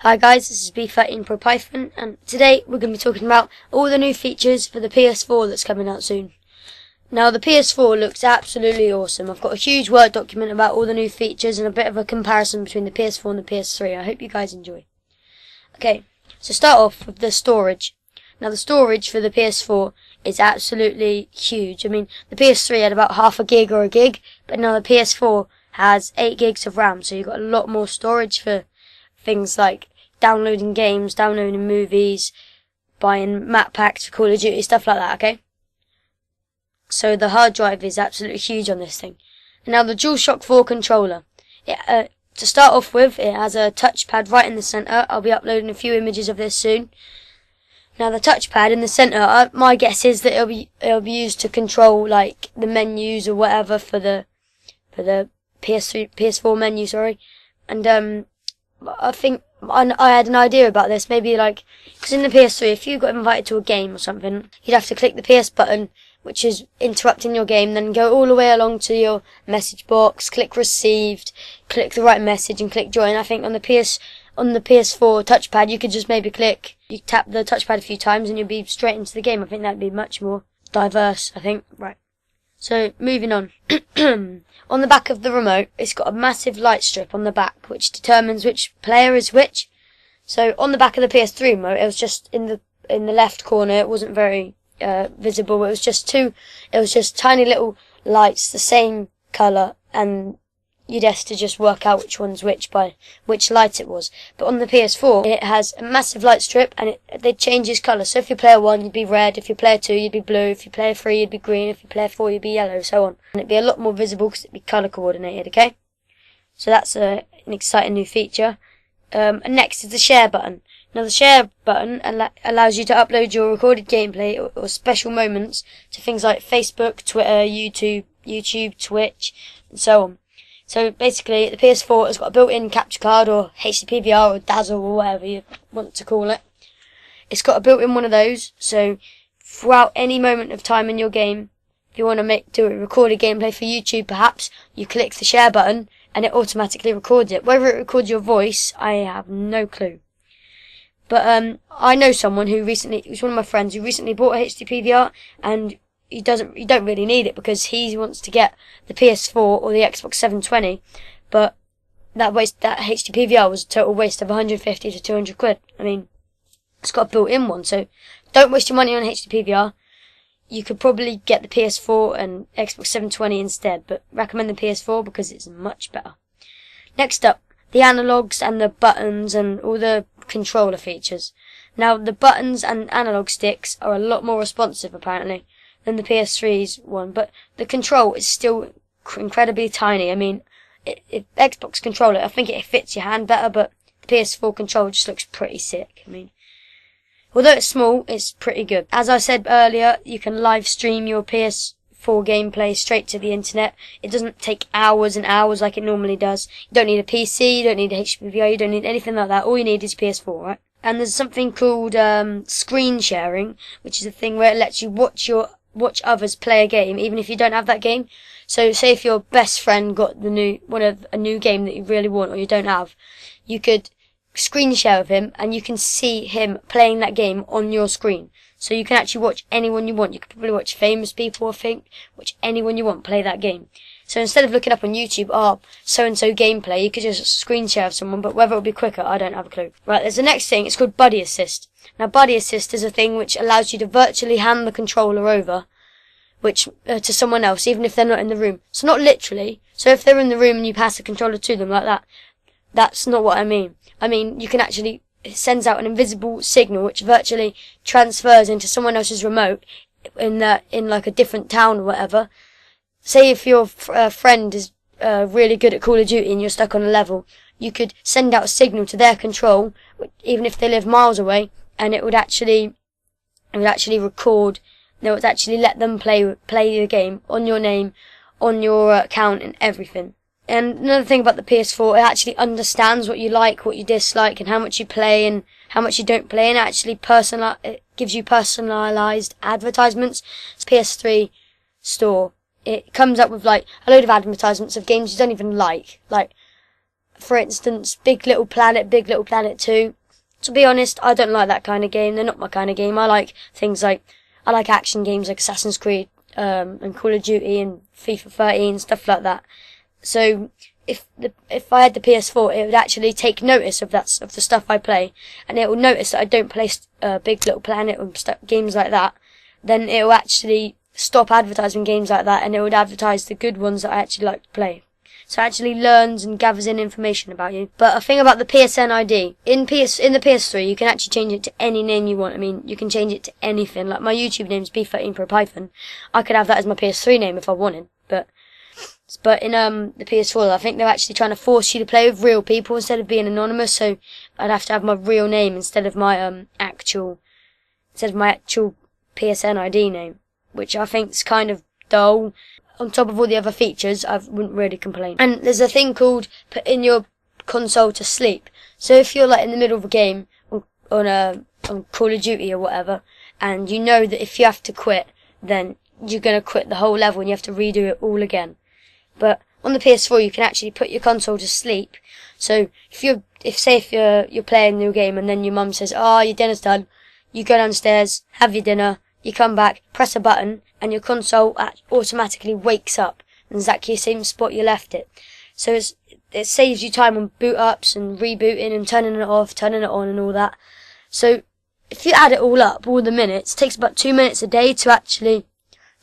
Hi guys, this is B13 Pro Python, and today we're going to be talking about all the new features for the PS4 that's coming out soon. Now the PS4 looks absolutely awesome. I've got a huge Word document about all the new features and a bit of a comparison between the PS4 and the PS3. I hope you guys enjoy. Okay, so start off with the storage. Now the storage for the PS4 is absolutely huge. I mean, the PS3 had about half a gig or a gig, but now the PS4 has 8 gigs of RAM, so you've got a lot more storage for things like downloading games, downloading movies, buying map packs for Call of Duty, stuff like that, okay? So the hard drive is absolutely huge on this thing. And now the DualShock 4 controller. To start off with, it has a touchpad right in the centre. I'll be uploading a few images of this soon. Now the touchpad in the centre, my guess is that it'll be used to control like the menus or whatever for the PS4 menu, sorry. And I think I had an idea about this, maybe like, because in the PS3, if you got invited to a game or something, you'd have to click the PS button, which is interrupting your game, then go all the way along to your message box, click received, click the right message and click join. I think on the PS4 touchpad, you could just maybe you tap the touchpad a few times and you'll be straight into the game. I think that'd be much more diverse, I think. Right. So, moving on. On the back of the remote, it's got a massive light strip on the back, which determines which player is which. So, on the back of the PS3 remote, it was just in the left corner. It wasn't very visible. It was just tiny little lights, the same colour, and you'd have to just work out which one's which by which light it was. But on the PS4, it has a massive light strip, and it changes colour. So if you're player 1, you'd be red. If you're player 2, you'd be blue. If you're player 3, you'd be green. If you're player 4, you'd be yellow, so on. And it'd be a lot more visible because it'd be colour coordinated, okay? So that's an exciting new feature. And next is the share button. Now the share button allows you to upload your recorded gameplay or special moments to things like Facebook, Twitter, YouTube, Twitch, and so on. So basically, the PS4 has got a built-in capture card or HDPVR or Dazzle or whatever you want to call it. It's got a built-in one of those, so throughout any moment of time in your game, if you want to do a recorded gameplay for YouTube perhaps, you click the share button and it automatically records it. Whether it records your voice, I have no clue. But I know someone it was one of my friends who recently bought a HDPVR, and you don't really need it because he wants to get the PS4 or the Xbox 720, but that HDPVR was a total waste of 150 to 200 quid. I mean, it's got a built-in one, so don't waste your money on HDPVR. You could probably get the PS4 and Xbox 720 instead, but recommend the PS4 because it's much better. Next up, the analogs and the buttons and all the controller features. Now, the buttons and analog sticks are a lot more responsive, apparently, than the PS3's one, but the control is still incredibly tiny. I mean, if Xbox controller, I think it fits your hand better, but the PS4 controller just looks pretty sick. I mean, although it's small, it's pretty good. As I said earlier, you can live stream your PS4 gameplay straight to the internet. It doesn't take hours and hours like it normally does. You don't need a PC, you don't need a HDPVR, you don't need anything like that. All you need is PS4, right? And there's something called screen sharing, which is a thing where it lets you watch others play a game, even if you don't have that game. So, say if your best friend got a new game that you really want or you don't have, you could screen share with him, and you can see him playing that game on your screen. So you can actually watch anyone you want. You could probably watch famous people, I think, watch anyone you want play that game. So instead of looking up on YouTube, so-and-so gameplay, you could just screen share with someone, but whether it'll be quicker, I don't have a clue. Right, there's the next thing, it's called Buddy Assist. Now, Buddy Assist is a thing which allows you to virtually hand the controller over to someone else, even if they're not in the room. So not literally. So if they're in the room and you pass the controller to them like that, that's not what I mean. I mean, it sends out an invisible signal which virtually transfers into someone else's remote in like a different town or whatever. Say if your friend is really good at Call of Duty and you're stuck on a level, you could send out a signal to their control, even if they live miles away, and it would actually record. It would actually let them play the game on your name, on your account, and everything. And another thing about the PS4, it actually understands what you like, what you dislike, and how much you play and how much you don't play, and actually it gives you personalised advertisements. It's PS3 Store. It comes up with like a load of advertisements of games you don't even like For instance, Big Little Planet, Big Little Planet 2. To be honest, I don't like that kind of game. They're not my kind of game. I like things like, I like action games like Assassin's Creed, and Call of Duty and FIFA 13, stuff like that. So, if I had the PS4, it would actually take notice of of the stuff I play, and it will notice that I don't play Big Little Planet and games like that. Then it will actually stop advertising games like that, and it would advertise the good ones that I actually like to play. So it actually learns and gathers in information about you. But a thing about the PSN ID, in the PS3, you can actually change it to any name you want. I mean, you can change it to anything. Like my YouTube name is B13 Pro Python. I could have that as my PS3 name if I wanted. But in the PS4, I think they're actually trying to force you to play with real people instead of being anonymous. So I'd have to have my real name instead of my actual PSN ID name, which I think is kind of dull. On top of all the other features, I wouldn't really complain. And there's a thing called putting your console to sleep. So if you're like in the middle of a game on Call of Duty or whatever, and you know that if you have to quit, then you're going to quit the whole level and you have to redo it all again. But on the PS4, you can actually put your console to sleep. So if you're playing your game and then your mum says, "Oh, your dinner's done," you go downstairs, have your dinner, you come back, press a button, and your console automatically wakes up in exactly the same spot you left it. So it saves you time on boot ups and rebooting and turning it off, turning it on and all that. So if you add it all up, all the minutes, it takes about 2 minutes a day to actually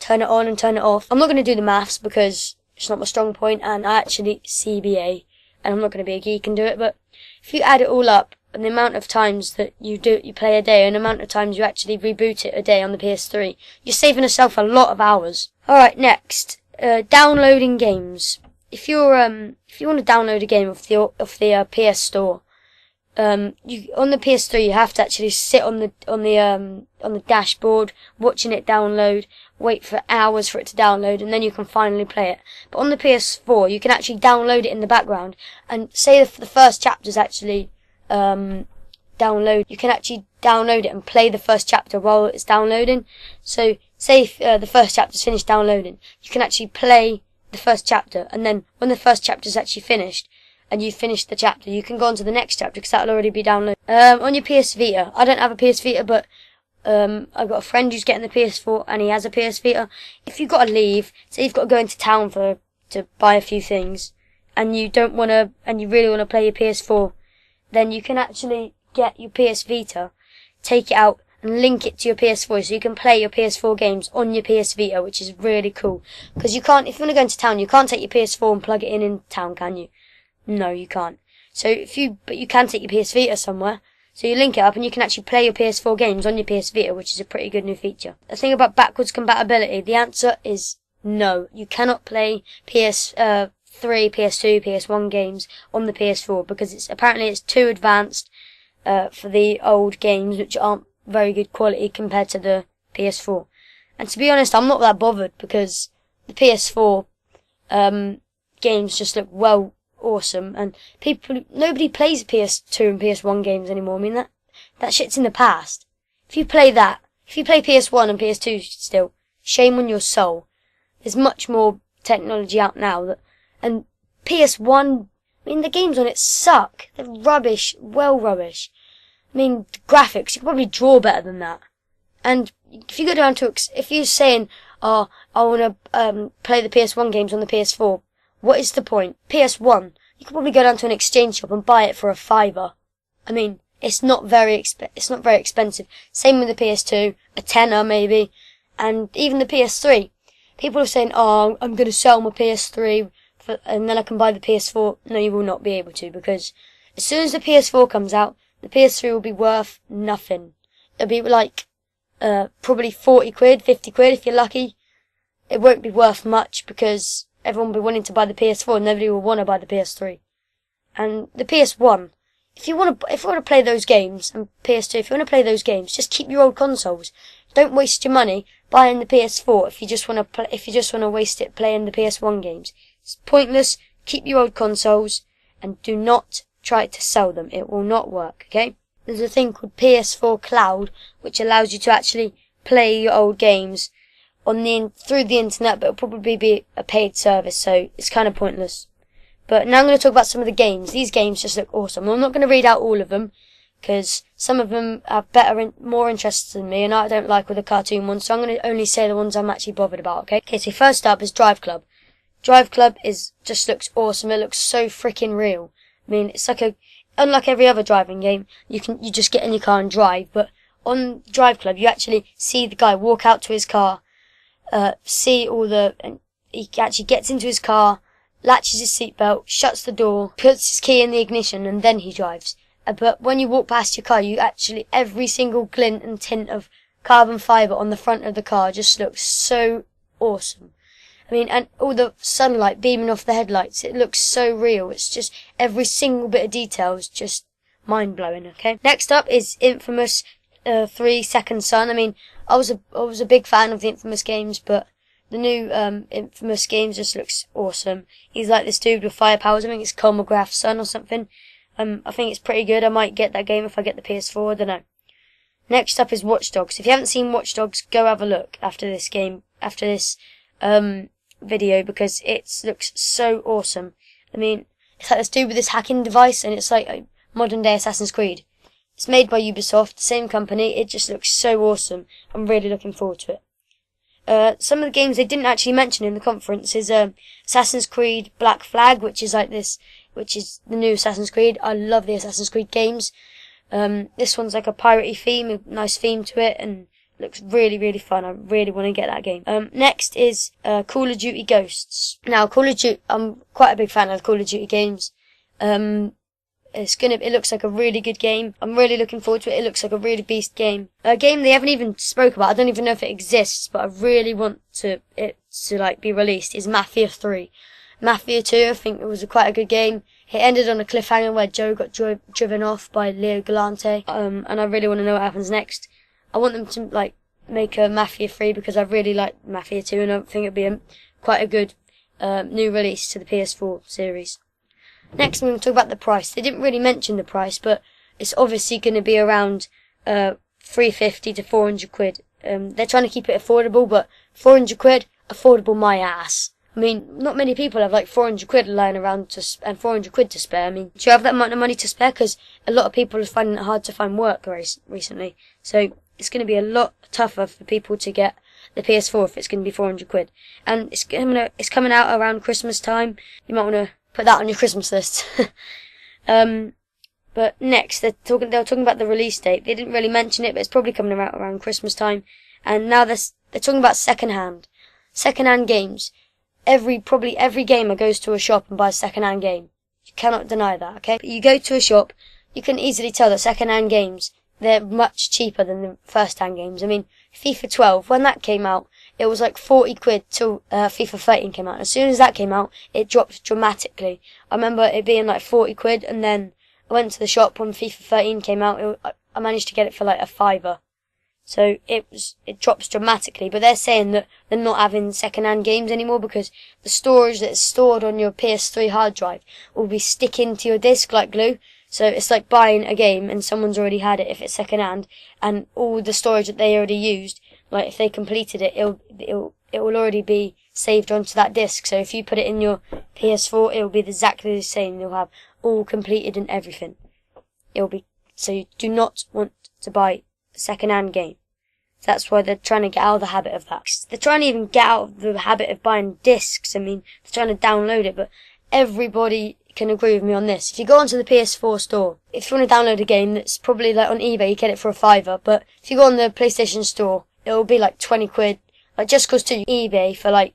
turn it on and turn it off. I'm not going to do the maths because it's not my strong point, and I actually CBA, and I'm not going to be a geek and do it, but if you add it all up, and the amount of times that you play a day, and the amount of times you actually reboot it a day on the PS3, you're saving yourself a lot of hours. Alright, next, downloading games. If you want to download a game off the PS Store, on the PS3 you have to actually sit on the dashboard, watching it download, wait for hours for it to download, and then you can finally play it. But on the PS4 you can actually download it in the background, and say if the first chapter's actually download, you can actually download it and play the first chapter while it's downloading. So say if the first chapter's finished downloading, you can actually play the first chapter, and then when the first chapter's actually finished and you finish the chapter, you can go on to the next chapter because that'll already be downloaded. On your PS Vita, I don't have a PS Vita, but I've got a friend who's getting the PS4 and he has a PS Vita. If you've got to leave, say you've got to go into town to buy a few things, and you really want to play your PS4, then you can actually get your PS Vita, take it out and link it to your PS4 so you can play your PS4 games on your PS Vita, which is really cool. Because if you want to go into town, you can't take your PS4 and plug it in town, can you? No, you can't. But you can take your PS Vita somewhere. So you link it up and you can actually play your PS4 games on your PS Vita, which is a pretty good new feature. The thing about backwards compatibility, the answer is no. You cannot play PS3, PS2, PS1 games on the PS4 because apparently it's too advanced for the old games, which aren't very good quality compared to the PS4. And to be honest, I'm not that bothered because the PS4 games just look awesome, and nobody plays PS2 and PS1 games anymore. I mean, that shit's in the past. If you play PS1 and PS2 still, shame on your soul. There's much more technology out now and PS1, I mean, the games on it suck. They're rubbish, rubbish. I mean, the graphics, you can probably draw better than that. And if you go down to, if you're saying, "Oh, I want to play the PS1 games on the PS4," what is the point? PS1, you could probably go down to an exchange shop and buy it for $5. I mean, it's not very expensive. Same with the PS2, a tenner maybe, and even the PS3. People are saying, "Oh, I'm going to sell my PS3 and then I can buy the PS4." No, you will not be able to, because as soon as the PS4 comes out, the PS3 will be worth nothing. It'll be like probably 40 quid, 50 quid if you're lucky. It won't be worth much because everyone will be wanting to buy the PS4 and nobody will want to buy the PS3. And the PS1, if you want to play those games, and PS2, if you want to play those games, just keep your old consoles. Don't waste your money buying the PS4 if you just want to waste it playing the PS1 games. It's pointless. Keep your old consoles and do not try to sell them. It will not work, okay? There's a thing called PS4 Cloud, which allows you to actually play your old games through the internet, but it'll probably be a paid service, so it's kind of pointless. But now I'm going to talk about some of the games. These games just look awesome. I'm not going to read out all of them, because some of them are more interested than me, and I don't like all the cartoon ones, so I'm going to only say the ones I'm actually bothered about, okay? Okay, so first up is Drive Club. Drive Club just looks awesome. It looks so freaking real. I mean, it's like unlike every other driving game, you just get in your car and drive, but on Drive Club, you actually see the guy walk out to his car, and he actually gets into his car, latches his seatbelt, shuts the door, puts his key in the ignition, and then he drives. But when you walk past your car, every single glint and tint of carbon fibre on the front of the car just looks so awesome. I mean, and all the sunlight beaming off the headlights, it looks so real. It's just, every single bit of detail is just mind-blowing, okay? Next up is Infamous 3 Second Son. I mean, I was a big fan of the Infamous games, but the new Infamous games just looks awesome. He's like this dude with fire powers. I think it's Cole McGrath's son or something. I think it's pretty good. I might get that game if I get the PS4. I don't know. Next up is Watch Dogs. If you haven't seen Watch Dogs, go have a look after this video, because it looks so awesome. I mean, it's like this dude with this hacking device, and it's like a modern day Assassin's Creed. It's made by Ubisoft, same company. It just looks so awesome. I'm really looking forward to it. Some of the games they didn't actually mention in the conference is Assassin's Creed Black Flag, which is the new Assassin's Creed. I love the Assassin's Creed games. This one's like a piratey theme, a nice theme to it, and looks really, really fun. I really want to get that game. Next is Call of Duty Ghosts. Now, I'm quite a big fan of Call of Duty games. It looks like a really good game. I'm really looking forward to it. It looks like a really beast game. A game they haven't even spoke about. I don't even know if it exists, but I really want it to be released. Is Mafia 3. Mafia 2, I think it was quite a good game. It ended on a cliffhanger where Joe got driven off by Leo Galante. And I really want to know what happens next. I want them to make a Mafia 3 because I really like Mafia 2, and I think it'd be quite a good new release to the PS4 series. Next, I'm going to talk about the price. They didn't really mention the price, but it's obviously going to be around 350 to 400 quid. They're trying to keep it affordable, but 400 quid, affordable my ass. I mean, not many people have like 400 quid lying around and 400 quid to spare. I mean, do you have that amount of money to spare? Because a lot of people are finding it hard to find work recently. So it's going to be a lot tougher for people to get the PS4 if it's going to be 400 quid. And it's coming out around Christmas time. You might want to put that on your Christmas list. But next, they were talking about the release date. They didn't really mention it, but it's probably coming out around Christmas time. And now they're talking about second-hand games. Probably every gamer goes to a shop and buys a second-hand game. You cannot deny that, okay? But you go to a shop, you can easily tell that second-hand games, they're much cheaper than the first-hand games. I mean, FIFA 12, when that came out, it was like 40 quid till FIFA 13 came out. As soon as that came out, it dropped dramatically. I remember it being like 40 quid, and then I went to the shop when FIFA 13 came out. I managed to get it for like a £5. So it drops dramatically. But they're saying that they're not having second-hand games anymore because the storage that's stored on your PS3 hard drive will be sticking to your disc like glue. So it's like buying a game and someone's already had it if it's second-hand, and all the storage that they already used, like if they completed it, it will already be saved onto that disc. So if you put it in your PS4, it will be exactly the same. You'll have all completed and everything. So you do not want to buy a second-hand game. That's why they're trying to get out of the habit of that. They're trying to even get out of the habit of buying discs. I mean, they're trying to download it, but everybody can agree with me on this. If you go onto the PS4 Store, if you want to download a game that's probably like on eBay, you get it for a £5, but if you go on the PlayStation Store, it will be like 20 quid. Like Just Cause 2 eBay for like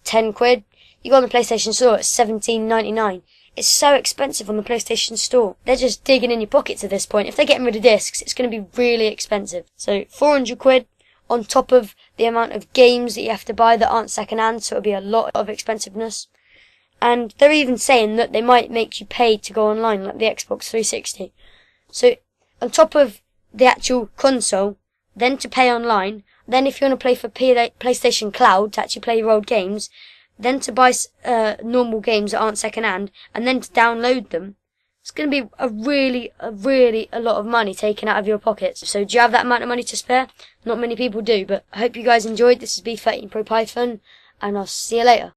10 quid. You go on the PlayStation Store, it's $17.99. It's so expensive on the PlayStation Store. They're just digging in your pockets at this point. If they're getting rid of discs, it's going to be really expensive. So 400 quid on top of the amount of games that you have to buy that aren't second-hand, so it'll be a lot of expensiveness. And they're even saying that they might make you pay to go online, like the Xbox 360. So on top of the actual console, then to pay online, then if you want to play for PlayStation Cloud to actually play your old games, then to buy normal games that aren't second-hand, and then to download them, it's going to be a lot of money taken out of your pockets. So do you have that amount of money to spare? Not many people do, but I hope you guys enjoyed. This is B13 Pro Python, and I'll see you later.